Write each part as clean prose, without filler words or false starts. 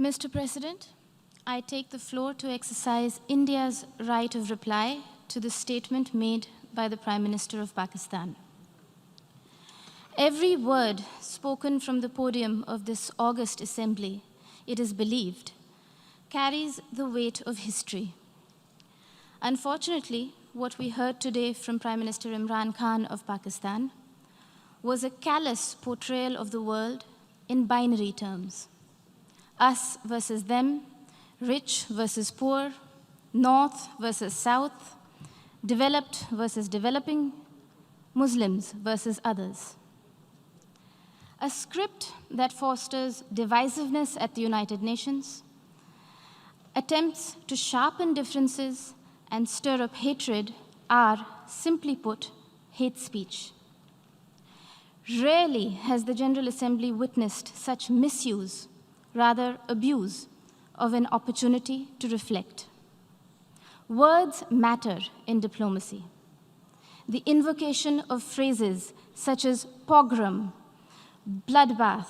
Mr. President, I take the floor to exercise India's right of reply to the statement made by the Prime Minister of Pakistan. Every word spoken from the podium of this august assembly, it is believed, carries the weight of history. Unfortunately, what we heard today from Prime Minister Imran Khan of Pakistan was a callous portrayal of the world in binary terms. Us versus them, rich versus poor, north versus south, developed versus developing, Muslims versus others. A script that fosters divisiveness at the United Nations, attempts to sharpen differences and stir up hatred are, simply put, hate speech. Rarely has the General Assembly witnessed such misuse, rather abuse, of an opportunity to reflect. Words matter in diplomacy. The invocation of phrases such as pogrom, bloodbath,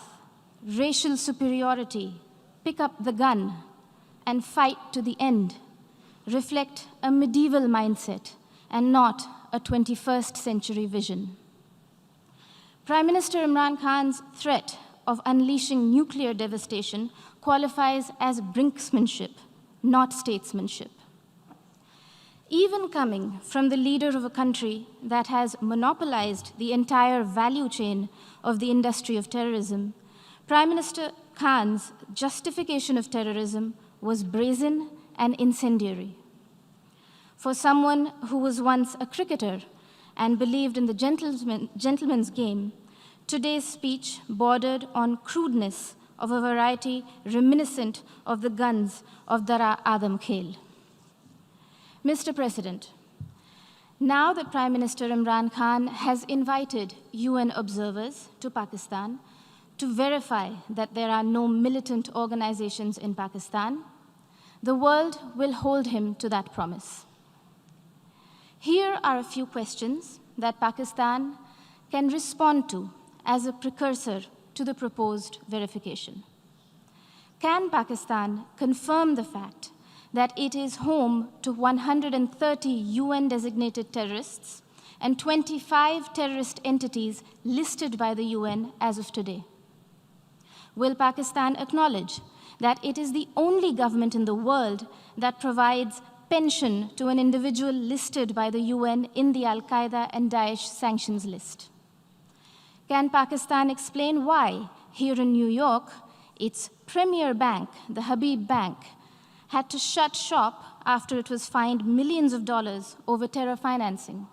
racial superiority, pick up the gun, and fight to the end reflect a medieval mindset and not a 21st century vision. Prime Minister Imran Khan's threat of unleashing nuclear devastation qualifies as brinksmanship, not statesmanship. Even coming from the leader of a country that has monopolized the entire value chain of the industry of terrorism, Prime Minister Khan's justification of terrorism was brazen and incendiary. For someone who was once a cricketer and believed in the gentleman's game, today's speech bordered on crudeness of a variety reminiscent of the guns of Dara Adam Khel. Mr. President, now that Prime Minister Imran Khan has invited UN observers to Pakistan to verify that there are no militant organizations in Pakistan, the world will hold him to that promise. Here are a few questions that Pakistan can respond to as a precursor to the proposed verification. Can Pakistan confirm the fact that it is home to 130 UN-designated terrorists and 25 terrorist entities listed by the UN as of today? Will Pakistan acknowledge that it is the only government in the world that provides pension to an individual listed by the UN in the Al-Qaeda and Daesh sanctions list? Can Pakistan explain why, here in New York, its premier bank, the Habib Bank, had to shut shop after it was fined millions of dollars over terror financing?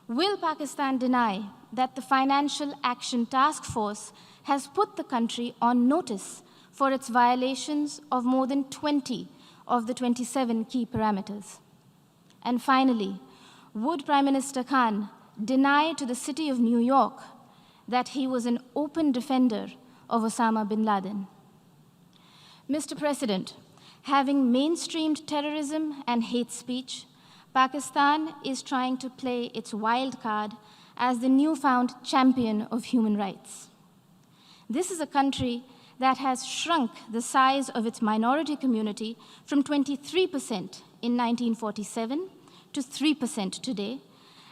Will Pakistan deny that the Financial Action Task Force has put the country on notice for its violations of more than 20 of the 27 key parameters? And finally, would Prime Minister Khan deny to the city of New York that he was an open defender of Osama bin Laden? Mr. President, having mainstreamed terrorism and hate speech, Pakistan is trying to play its wild card as the newfound champion of human rights. This is a country that has shrunk the size of its minority community from 23% in 1947 to 3% today,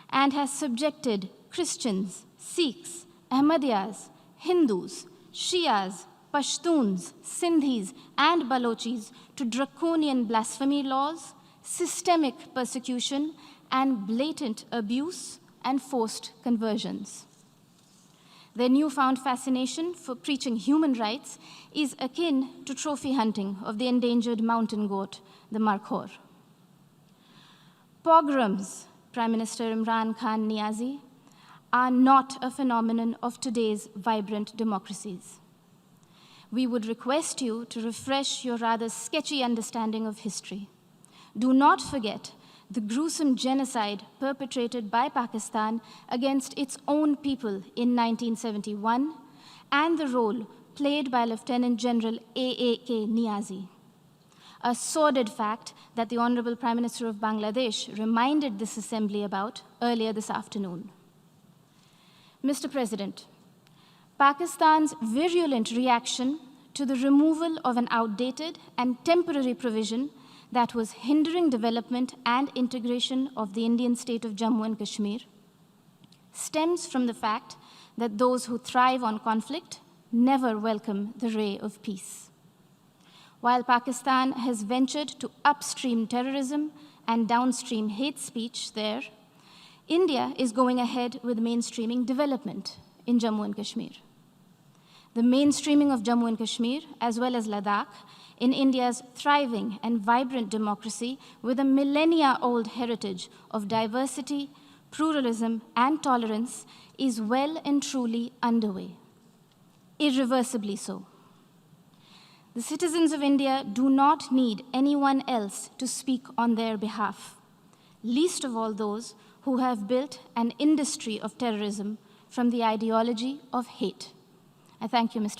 and has subjected Christians, Sikhs, Ahmadiyas, Hindus, Shias, Pashtuns, Sindhis, and Balochis to draconian blasphemy laws, systemic persecution, and blatant abuse and forced conversions. Their newfound fascination for preaching human rights is akin to trophy hunting of the endangered mountain goat, the markhor. Pogroms, Prime Minister Imran Khan Niazi, are not a phenomenon of today's vibrant democracies. We would request you to refresh your rather sketchy understanding of history. Do not forget the gruesome genocide perpetrated by Pakistan against its own people in 1971 and the role played by Lieutenant General A.A.K. Niazi. A sordid fact that the Honorable Prime Minister of Bangladesh reminded this assembly about earlier this afternoon. Mr. President, Pakistan's virulent reaction to the removal of an outdated and temporary provision that was hindering development and integration of the Indian state of Jammu and Kashmir stems from the fact that those who thrive on conflict never welcome the ray of peace. While Pakistan has ventured to upstream terrorism and downstream hate speech there, India is going ahead with mainstreaming development in Jammu and Kashmir. The mainstreaming of Jammu and Kashmir, as well as Ladakh, in India's thriving and vibrant democracy with a millennia-old heritage of diversity, pluralism, and tolerance, is well and truly underway, irreversibly so. The citizens of India do not need anyone else to speak on their behalf, least of all those who have built an industry of terrorism from the ideology of hate. I thank you, Mr.